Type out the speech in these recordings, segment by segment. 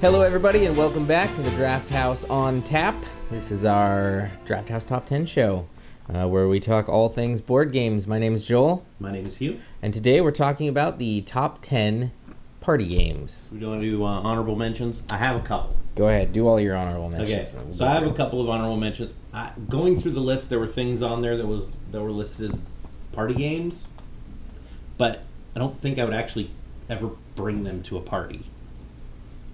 Hello everybody and welcome back to the Drafthouse on Tap. This is our Drafthouse Top 10 show where we talk all things board games. My name is Joel. My name is Hugh. And today we're talking about the top 10 party games. We want to do honorable mentions. I have a couple. Go ahead, do all your honorable mentions. Okay, so I have a couple of honorable mentions. Going through the list, there were things on there that were listed as party games, but I don't think I would actually ever bring them to a party.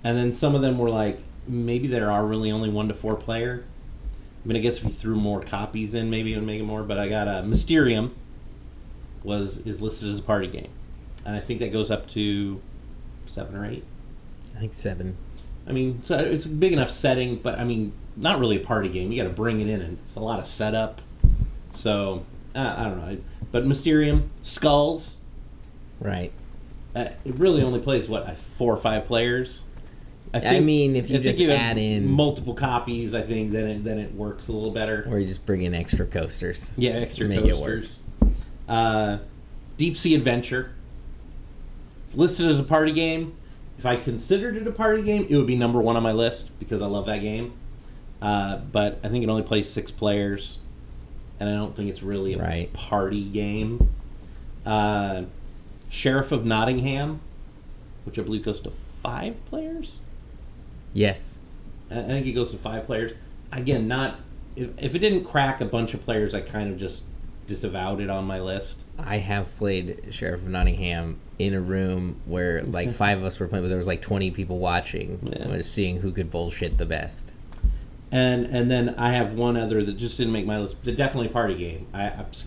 And then some of them were like, maybe there are really only 1 to 4 player. I mean, I guess if you threw more copies in, maybe it would make it more. But I got Mysterium is listed as a party game, and I think that goes up to 7 or 8. I think 7. I mean, so it's a big enough setting, but I mean, not really a party game. You got to bring it in, and it's a lot of setup. So I don't know. But Mysterium, Skulls, right? It really only plays 4 or 5 players. I mean, if you just add in multiple copies, I think then it works a little better. Or you just bring in extra coasters. Yeah, extra make coasters. It work. Deep Sea Adventure. It's listed as a party game. If I considered it a party game, it would be number 1 on my list because I love that game. But I think it only plays 6 players, and I don't think it's really a party game. Sheriff of Nottingham, which I believe goes to 5 players. Yes. I think it goes to 5 players. Again, if it didn't crack a bunch of players, I kind of just disavowed it on my list. I have played Sheriff of Nottingham in a room where like 5 of us were playing, but there was like 20 people watching. Yeah. I was seeing who could bullshit the best. And then I have one other that just didn't make my list, but definitely a party game.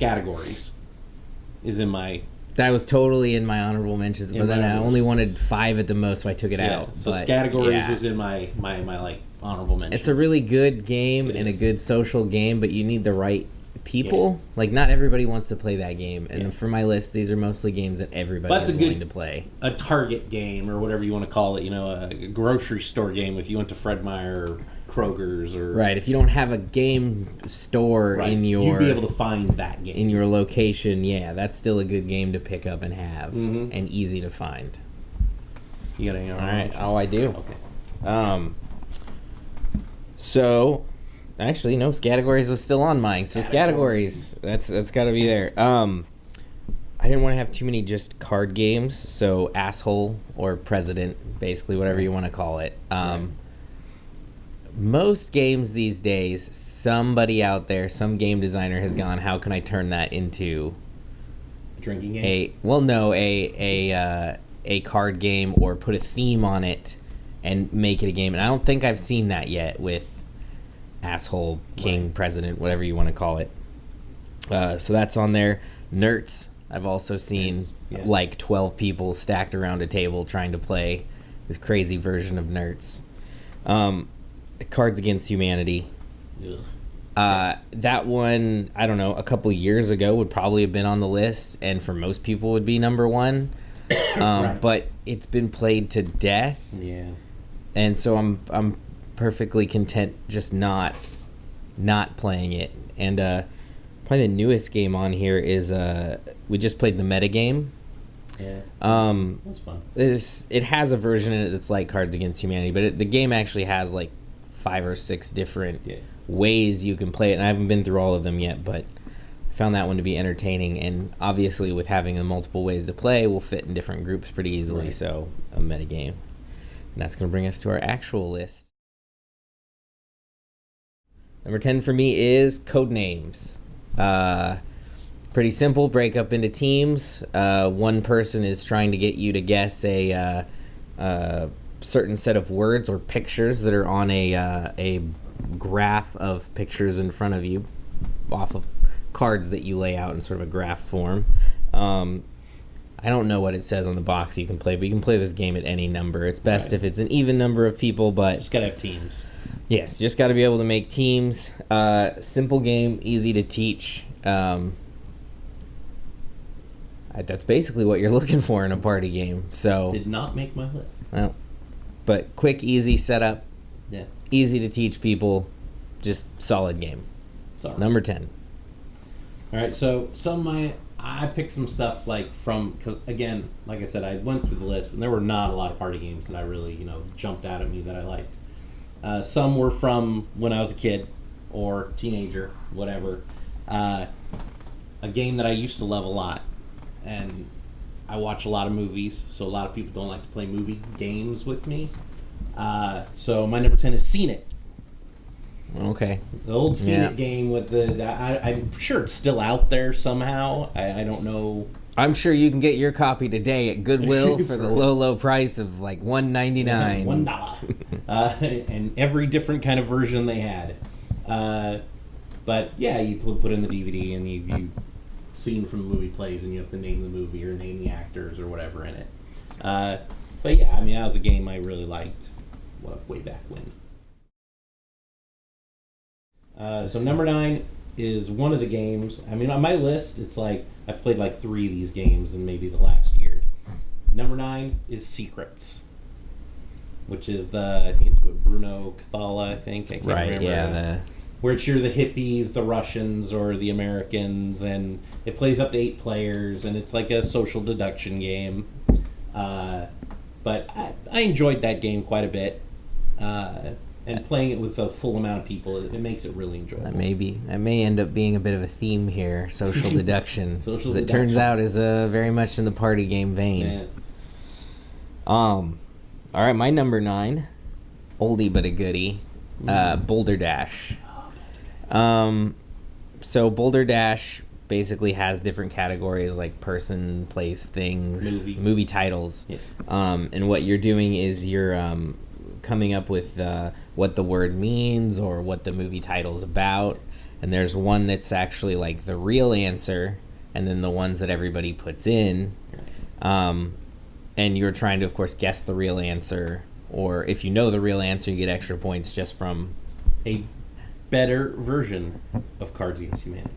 Categories is in my... That was totally in my honorable mentions, but then I only wanted 5 at the most, so I took it out. So categories was in my like honorable mentions. It's a really good game and a good social game, but you need the right people. Yeah. Like, not everybody wants to play that game, and for my list, these are mostly games that everybody is willing to play. A Target game, or whatever you want to call it, a grocery store game if you went to Fred Meyer or Kroger's or... Right, if you don't have a game store in your... You'd be able to find that game. In your location, that's still a good game to pick up and have, and easy to find. You got any? All right, I do. Okay. So... Actually, no, Categories was still on mine. So Categories, that's got to be there. I didn't want to have too many just card games, so Asshole or President, basically whatever you want to call it. Most games these days, somebody out there, some game designer has gone, how can I turn that into a drinking game? A card game, or put a theme on it and make it a game. And I don't think I've seen that yet with Asshole, King, President, whatever you want to call it. So that's on there. Nerds, I've also seen like 12 people stacked around a table trying to play this crazy version of Nerds. Cards Against Humanity. That one, I don't know, a couple years ago would probably have been on the list, and for most people would be number 1. But it's been played to death. Yeah. And so I'm perfectly content just not playing it. And probably the newest game on here is we just played the meta game. Yeah, that's fun. It has a version in it that's like Cards Against Humanity, but the game actually has like 5 or 6 different ways you can play it, and I haven't been through all of them yet, but I found that one to be entertaining, and obviously with having the multiple ways to play, we'll fit in different groups pretty easily, so a meta game. And that's going to bring us to our actual list. Number 10 for me is Codenames. Pretty simple, break up into teams. One person is trying to get you to guess a certain set of words or pictures that are on a graph of pictures in front of you off of cards that you lay out in sort of a graph form. I don't know what it says on the box you can play, but you can play this game at any number. It's best if it's an even number of people, but... Just gotta have teams. Yes, you just got to be able to make teams. Simple game, easy to teach. That's basically what you're looking for in a party game. So did not make my list. Well, but quick, easy setup. Yeah. Easy to teach people. Just solid game. Number 10. All right, so some of my I picked some stuff because again, like I said, I went through the list and there were not a lot of party games that I really jumped out at me that I liked. Some were from when I was a kid or teenager, whatever. A game that I used to love a lot, and I watch a lot of movies, so a lot of people don't like to play movie games with me. So my number 10 is Seen It. Okay. The old Seen It game with I'm sure it's still out there somehow. I don't know. I'm sure you can get your copy today at Goodwill for the low price of like $1.99. $1. And every different kind of version they had. But yeah, you put in the DVD and you scene from the movie plays and you have to name the movie or name the actors or whatever in it. But yeah, I mean, that was a game I really liked way back when. So number 9 is one of the games. I mean, on my list, it's like I've played like 3 of these games in maybe the last year. Number 9 is Secrets, which is I think it's with Bruno Cathala, I think. I can't remember. Yeah. Where it's you're the hippies, the Russians, or the Americans, and it plays up to 8 players, and it's like a social deduction game. But I enjoyed that game quite a bit. And playing it with a full amount of people, it makes it really enjoyable. That may end up being a bit of a theme here, social deduction. As it turns out is very much in the party game vein. Yeah. All right, my number 9, oldie but a goodie, Boulder Dash. So Boulder Dash basically has different categories like person, place, things, movie titles. Yeah. And what you're doing is you're coming up with what the word means or what the movie title's about. And there's one that's actually like the real answer, and then the ones that everybody puts in. And you're trying to, of course, guess the real answer. Or if you know the real answer, you get extra points just from a better version of Cards Against Humanity.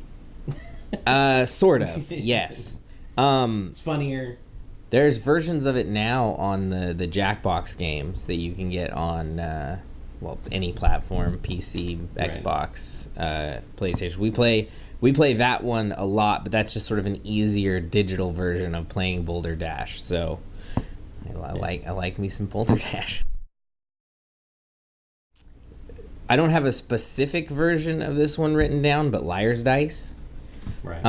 Sort of, yes. It's funnier. There's versions of it now on the Jackbox games that you can get on any platform, PC, Xbox, PlayStation. We play that one a lot, but that's just sort of an easier digital version of playing Boulder Dash. So I like me some Boulder Dash. I don't have a specific version of this one written down, but Liar's Dice. Right.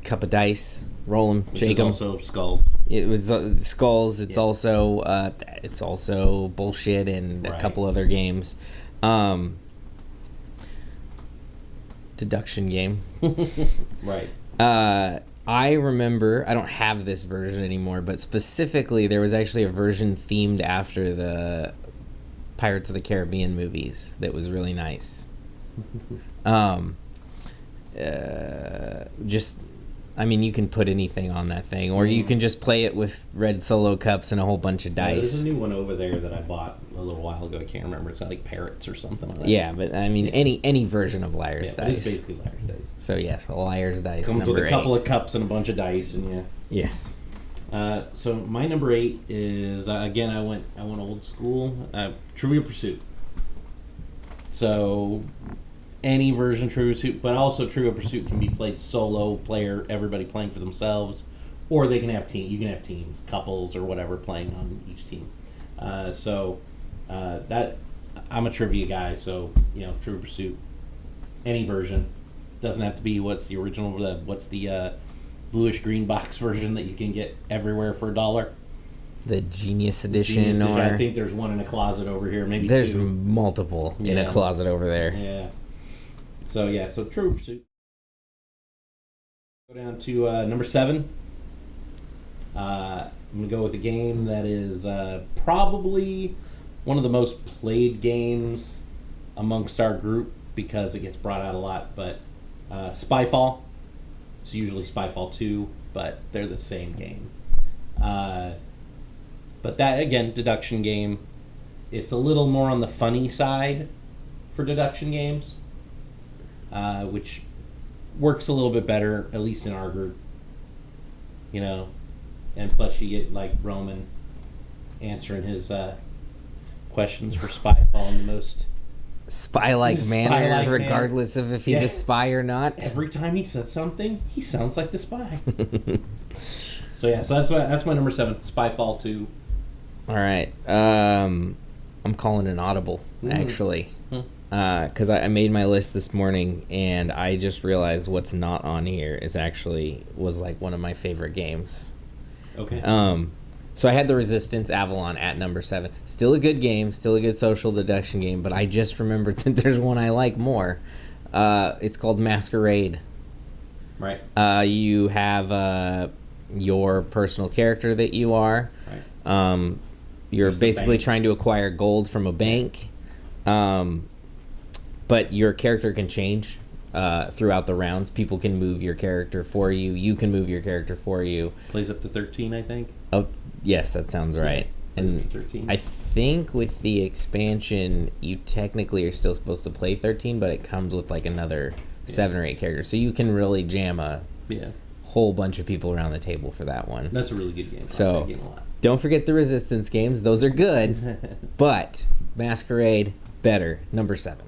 Cup of dice, roll them, shake them. Also Skulls. It was Skulls. It's also Bullshit and a couple other games. Deduction game. Right. I remember, I don't have this version anymore, but specifically there was actually a version themed after the Pirates of the Caribbean movies that was really nice. You can put anything on that thing, or you can just play it with red solo cups and a whole bunch of dice. There's a new one over there that I bought a little while ago. I can't remember. It's like parrots or something like that. Yeah, but I mean, any version of Liar's Dice. It's basically Liar's Dice. So yes, Liar's Dice. Comes number with a couple 8. of cups and a bunch of dice, and Yes. So my number 8 is again I went old school. Trivial Pursuit. So any version of Trivial Pursuit, but also Trivial Pursuit can be played solo, player, everybody playing for themselves, or they can have you can have teams, couples, or whatever playing on each team. That I'm a trivia guy, so Trivial Pursuit, any version, doesn't have to be what's the original. What's the bluish green box version that you can get everywhere for $1. The Genius Edition, I think there's one in a closet over here, maybe there's 2. multiple in a closet over there. Yeah. So Trivial Pursuit. Go down to number 7. I'm going to go with a game that is probably one of the most played games amongst our group because it gets brought out a lot, but Spyfall. It's usually Spyfall 2, but they're the same game. But that, again, deduction game. It's a little more on the funny side for deduction games, which works a little bit better, at least in our group. And plus you get, like, Roman answering his questions for Spyfall in the most spy-like manner, Spy-like regardless of if he's a spy or not. Every time he says something, he sounds like the spy. So that's my number 7, Spyfall 2. All right. I'm calling an audible, actually. Because I made my list this morning, and I just realized what's not on here was like one of my favorite games. Okay. So I had the Resistance Avalon at number 7. Still a good game, still a good social deduction game, but I just remembered that there's one I like more. It's called Masquerade. Right. You have your personal character that you are. Right. You're basically trying to acquire gold from a bank. But your character can change throughout the rounds. People can move your character for you. You can move your character for you. Plays up to 13, I think. Oh, yes, that sounds right. And 13. I think with the expansion, you technically are still supposed to play 13, but it comes with like another 7 or 8 characters. So you can really jam a whole bunch of people around the table for that one. That's a really good game. So I like that game a lot. Don't forget the Resistance games. Those are good. But Masquerade, better. Number 7.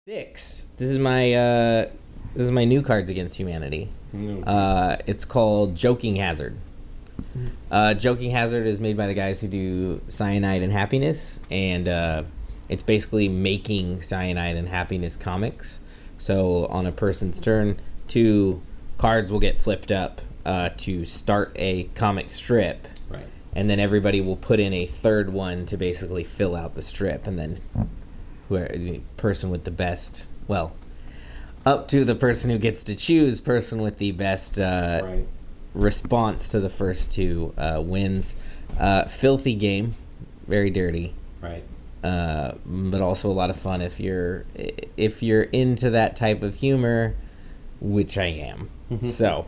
6. This is my new Cards Against Humanity. It's called Joking Hazard. Joking Hazard is made by the guys who do Cyanide and Happiness, and it's basically making Cyanide and Happiness comics. So on a person's turn, 2 cards will get flipped up to start a comic strip. Right. And then everybody will put in a third one to basically fill out the strip, and then the person with the best, up to the person who gets to choose, person with the best response to the first 2 wins. Filthy game, very dirty. Right. But also a lot of fun if you're into that type of humor, which I am. So,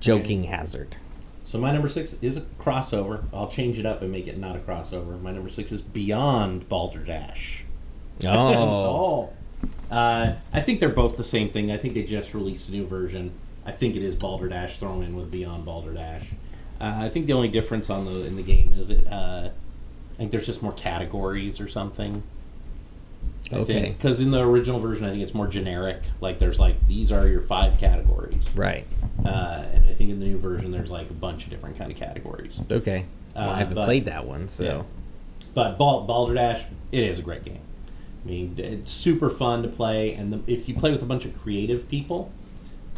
Joking Hazard. So my number 6 is a crossover. I'll change it up and make it not a crossover. My number 6 is Beyond Balderdash. Oh. I think they're both the same thing. I think they just released a new version. I think it is Balderdash thrown in with Beyond Balderdash. I think the only difference in the game is I think there's just more categories or something. Okay. Because in the original version, I think it's more generic. Like there's these are your 5 categories. Right. And I think in the new version, there's a bunch of different kind of categories. Okay. Well, I haven't played that one, so. Yeah. But Balderdash, it is a great game. I mean, it's super fun to play, and if you play with a bunch of creative people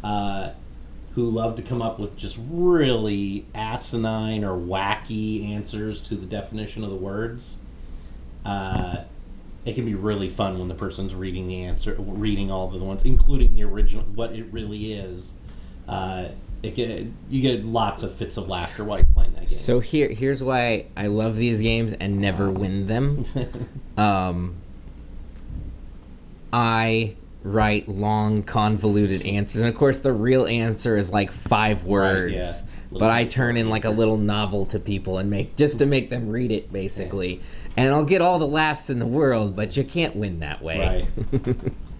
who love to come up with just really asinine or wacky answers to the definition of the words, it can be really fun when the person's reading the answer, reading all of the ones, including the original, what it really is. You get lots of fits of laughter while you're playing that game. So here's why I love these games and never win them. I write long, convoluted answers, and of course the real answer is 5 words. Right, yeah. But I turn in a little novel to people and make them read it, basically. Yeah. And I'll get all the laughs in the world, but you can't win that way. Right.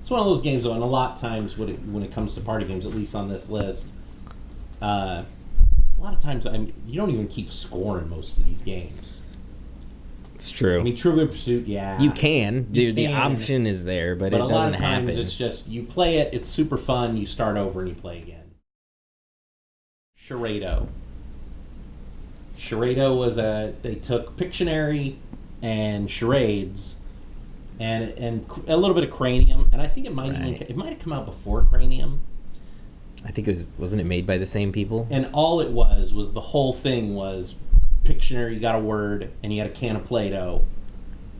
It's one of those games, though, and a lot of times when it comes to party games, at least on this list, a lot of times you don't even keep score in most of these games. It's true. I mean, Trivial Pursuit, yeah. You can. The option is there, but it doesn't happen. But a lot of times it's just, you play it, it's super fun, you start over and you play again. Charado. Charado was they took Pictionary and charades and a little bit of Cranium, and I think it might have come out before Cranium. I think wasn't it made by the same people? And all it was the whole thing was Pictionary, you got a word, and you had a can of Play-Doh,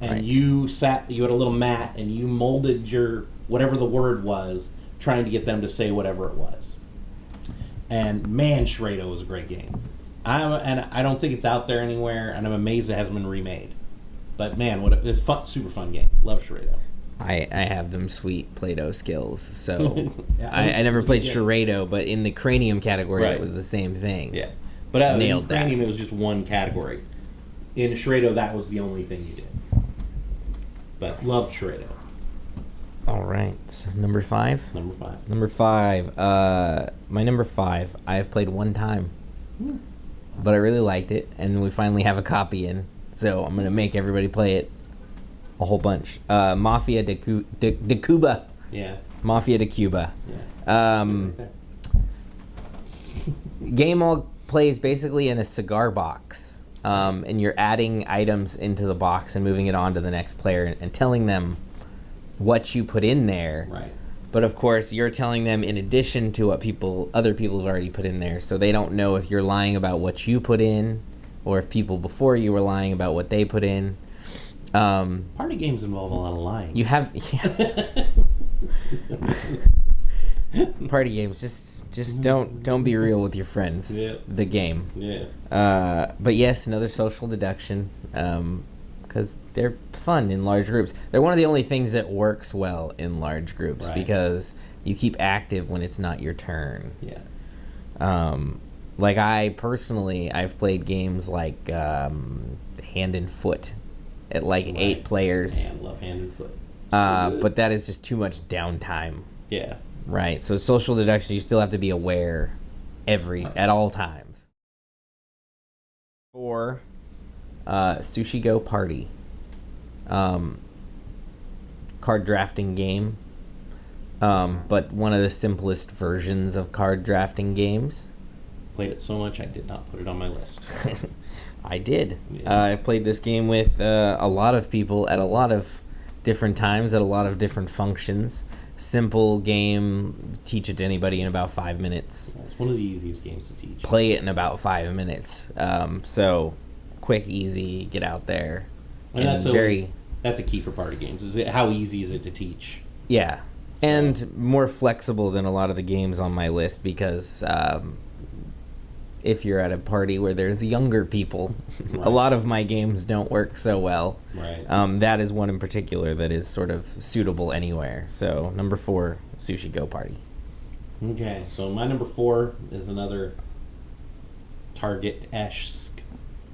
and you had a little mat, and you molded your whatever the word was, trying to get them to say whatever it was. And man, Charado was a great game. And I don't think it's out there anywhere, and I'm amazed it hasn't been remade. But man, it's fun, super fun game. Love Charado. I have them sweet Play-Doh skills, so I never played Charado, but in the Cranium category, it was the same thing. Yeah. But nailed in Cranium, it was just one category. In Charado, that was the only thing you did. But loved Charado. All right. Number 5? Number 5. Number 5. My number 5, I have played one time. But I really liked it, and we finally have a copy in. So I'm going to make everybody play it A whole bunch. Mafia de Cuba. Yeah. Mafia de Cuba. Yeah. Game all plays basically in a cigar box. And you're adding items into the box and moving it on to the next player and telling them what you put in there. Right. But of course, you're telling them in addition to what other people have already put in there, so they don't know if you're lying about what you put in, or if people before you were lying about what they put in. Party games involve a lot of lying. You have party games. Just don't be real with your friends. Yeah. The game. Yeah. But yes, another social deduction. Because they're fun in large groups. They're one of the only things that works well in large groups, right. because you keep active when it's not your turn. Yeah. Like I've played games like Hand and Foot at like 8 players. Man, I love Hand and Foot. But that is just too much downtime. Yeah. Right. So social deduction, you still have to be aware at all times. Or Sushi Go Party. Card drafting game. But one of the simplest versions of card drafting games. Played it so much I did not put it on my list. I did. Yeah. I've played this game with a lot of people at a lot of different times, at a lot of different functions. Simple game, teach it to anybody in about 5 minutes. It's one of the easiest games to teach. Play it in about 5 minutes. So quick, easy, get out there. And that's a key for party games. How easy is it to teach? Yeah. So. And more flexible than a lot of the games on my list, because if you're at a party where there's younger people, right. A lot of my games don't work so well. Right. That is one in particular that is sort of suitable anywhere. So number 4, Sushi Go Party. Okay, so my number 4 is another Target-esque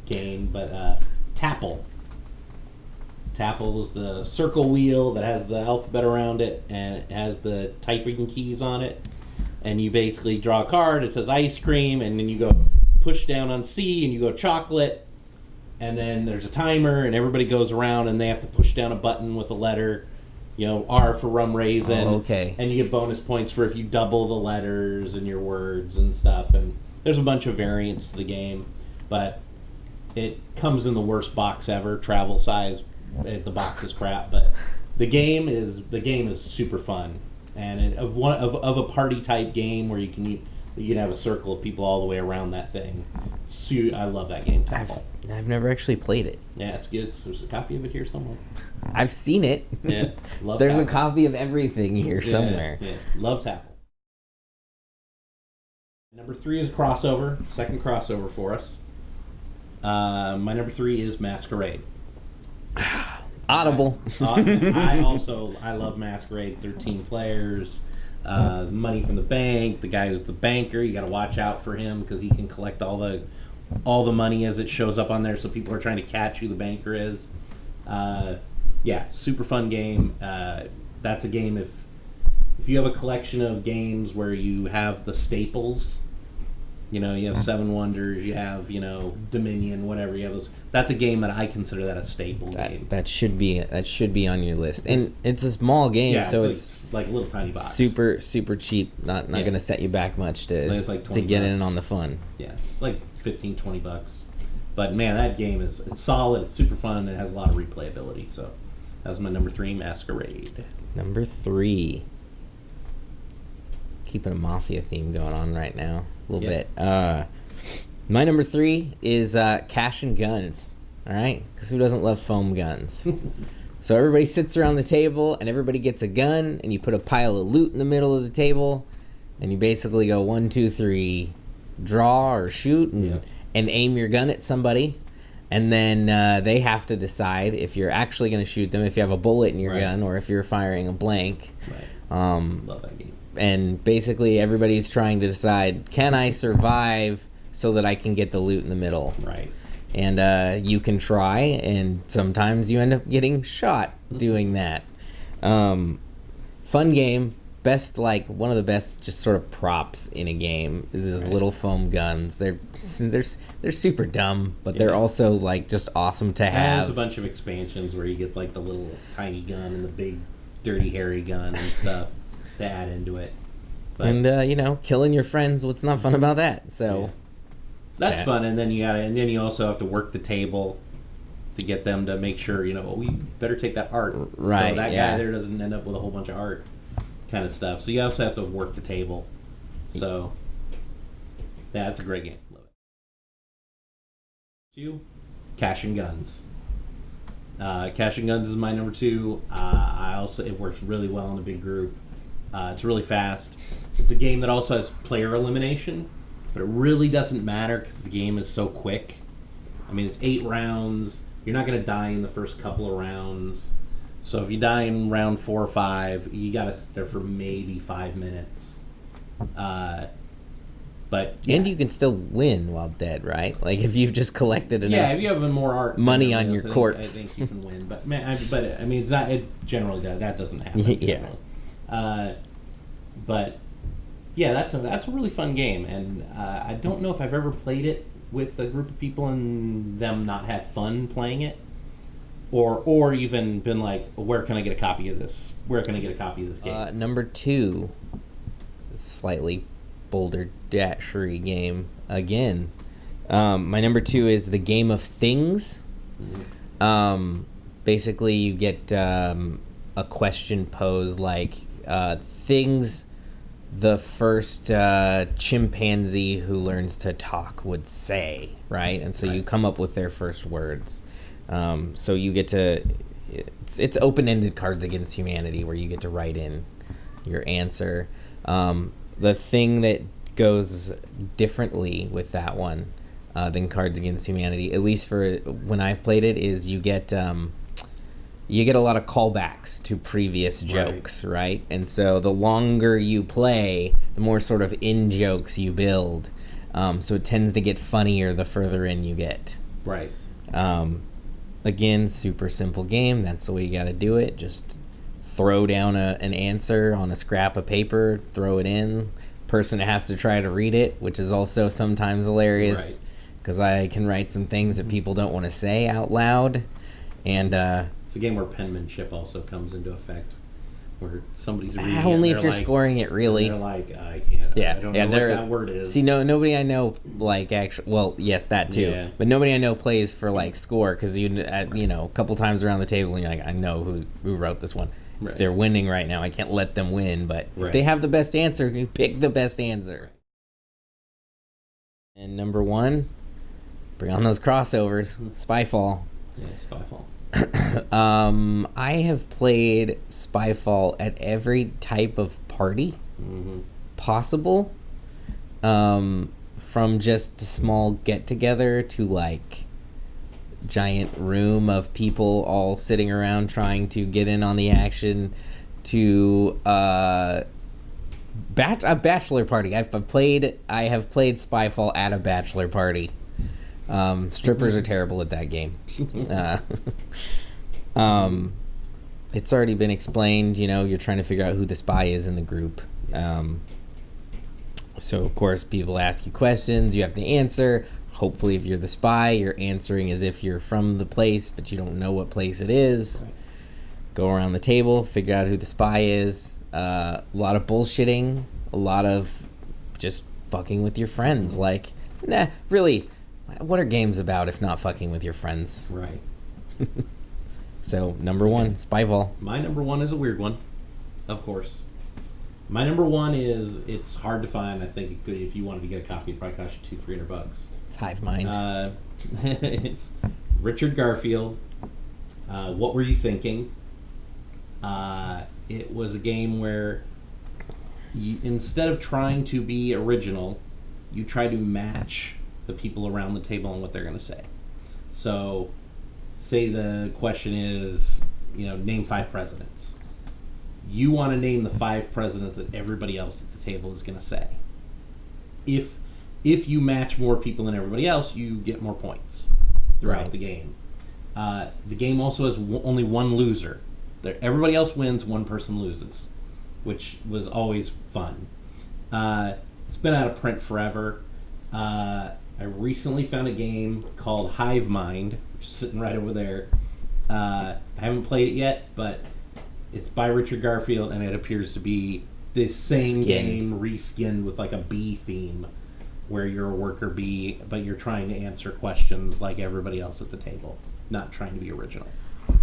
game, but Tapple. Tapple is the circle wheel that has the alphabet around it, and it has the typing keys on it. And you basically draw a card, it says ice cream, and then you go push down on C, and you go chocolate, and then there's a timer, and everybody goes around, and they have to push down a button with a letter, R for rum raisin. Oh, okay. And you get bonus points for if you double the letters and your words and stuff, and there's a bunch of variants to the game, but it comes in the worst box ever, travel size. The box is crap, but the game is super fun, and of a party type game where you can have a circle of people all the way around that thing. I love that game. I've never actually played it. Yeah, it's good. There's a copy of it here somewhere. I've seen it. Yeah, love. There's Tapple. A copy of everything here somewhere. Yeah, love Tapple. Number 3 is crossover. Second crossover for us. My number 3 is Masquerade. Audible. I love Masquerade. 13 players. Money from the bank. The guy who's the banker, you got to watch out for him because he can collect all the money as it shows up on there. So people are trying to catch who the banker is. Yeah, super fun game. That's a game if you have a collection of games where you have the staples. You have Seven Wonders, you have, Dominion, whatever. You have those. That's a game that I consider that a staple game. That should be on your list. And it's a small game, so it's like a little tiny box. Super, super cheap. Not going to set you back much to get in on the fun. Yeah, it's like $15-$20. But man, that game it's solid. It's super fun. And it has a lot of replayability. So that's my number 3, Masquerade. Number 3. Keeping a mafia theme going on right now. A little bit. My number 3 is Cash and Guns. All right? Because who doesn't love foam guns? So everybody sits around the table, and everybody gets a gun, and you put a pile of loot in the middle of the table, and you basically go 1, 2, 3, draw or shoot, and aim your gun at somebody. And then they have to decide if you're actually going to shoot them, if you have a bullet in your gun, or if you're firing a blank. Right. Love that game. And basically everybody's trying to decide, can I survive so that I can get the loot in the middle? Right. And you can try, and sometimes you end up getting shot doing that. Fun game, best, like one of the best, just sort of props in a game is these little foam guns. They're super dumb, but they're also like just awesome to have. There's a bunch of expansions where you get like the little tiny gun and the big dirty hairy gun and stuff to add into it. But, and killing your friends, what's not fun about that? So that's fun, and then you also have to work the table to get them to make sure, we better take that art. Right. So that guy there doesn't end up with a whole bunch of art kind of stuff. So you also have to work the table. So, yeah, it's a great game. Love it. 2, Cash and Guns. Cash and Guns is my number 2. It works really well in a big group. It's really fast. It's a game that also has player elimination, but it really doesn't matter because the game is so quick. I mean, it's 8 rounds. You're not going to die in the first couple of rounds. So if you die in round 4 or 5, you got to sit there for maybe 5 minutes. But and you can still win while dead, right? Like if you've just collected enough. If you have more art, money on your corpse, I think you can win. But it's not. It generally that doesn't happen. But yeah, that's a really fun game, and I don't know if I've ever played it with a group of people and them not have fun playing it, or even been like, where can I get a copy of this? Where can I get a copy of this game? Number 2, slightly bolder dashery game again. My number 2 is the Game of Things. Basically, you get a question posed like things the first chimpanzee who learns to talk would say, right? And so you come up with their first words. So you get to... It's open-ended Cards Against Humanity where you get to write in your answer. The thing that goes differently with that one than Cards Against Humanity, at least for when I've played it, is you get a lot of callbacks to previous jokes, right? And so the longer you play, the more sort of in-jokes you build. So it tends to get funnier the further in you get. Right. Again, super simple game. That's the way you got to do it. Just throw down an answer on a scrap of paper, throw it in. Person has to try to read it, which is also sometimes hilarious because I can write some things that people don't want to say out loud. And it's a game where penmanship also comes into effect, where somebody's reading only it, if you're scoring it, really. They're like, I can't. Yeah, I don't know what that word is. See, nobody I know actually. Well, yes, that too. Yeah. But nobody I know plays for score because a couple times around the table and you're like, I know who wrote this one. Right. If they're winning right now, I can't let them win. But if they have the best answer, you pick the best answer. And number 1, bring on those crossovers. Spyfall. Yeah, Spyfall. I have played Spyfall at every type of party possible, from just a small get-together to giant room of people all sitting around trying to get in on the action to a bachelor party. I have played Spyfall at a bachelor party. Strippers are terrible at that game. It's already been explained, you're trying to figure out who the spy is in the group. So, of course, people ask you questions, you have to answer. Hopefully, if you're the spy, you're answering as if you're from the place, but you don't know what place it is. Right. Go around the table, figure out who the spy is. A lot of bullshitting, a lot of just fucking with your friends. Really... What are games about if not fucking with your friends? Right. So, number 1, Spyfall. My number 1 is a weird one, of course. My number 1 is, it's hard to find. I think if you wanted to get a copy, it'd probably cost you $200-$300. It's Hive Mind. It's Richard Garfield. What Were You Thinking? It was a game where instead of trying to be original, you try to match the people around the table and what they're going to say. So, say the question is, name 5 presidents. You want to name the 5 presidents that everybody else at the table is going to say. If you match more people than everybody else, you get more points throughout the game. The game also has only one loser. Everybody else wins, one person loses. which was always fun. It's been out of print forever. I recently found a game called Hive Mind, which is sitting right over there. I haven't played it yet, but it's by Richard Garfield, and it appears to be the same game reskinned with like a bee theme, where you're a worker bee, but you're trying to answer questions like everybody else at the table, not trying to be original.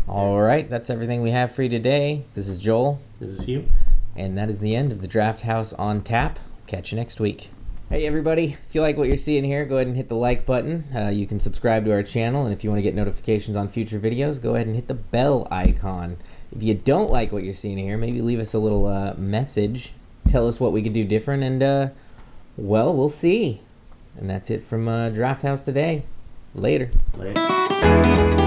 All right, that's everything we have for you today. This is Joel. This is Hugh. And that is the end of the Drafthouse on Tap. Catch you next week. Hey everybody, if you like what you're seeing here, go ahead and hit the like button. You can subscribe to our channel, and if you want to get notifications on future videos, go ahead and hit the bell icon. If you don't like what you're seeing here, maybe leave us a little message. Tell us what we could do different, and, well, we'll see. And that's it from Drafthouse today. Later. Later.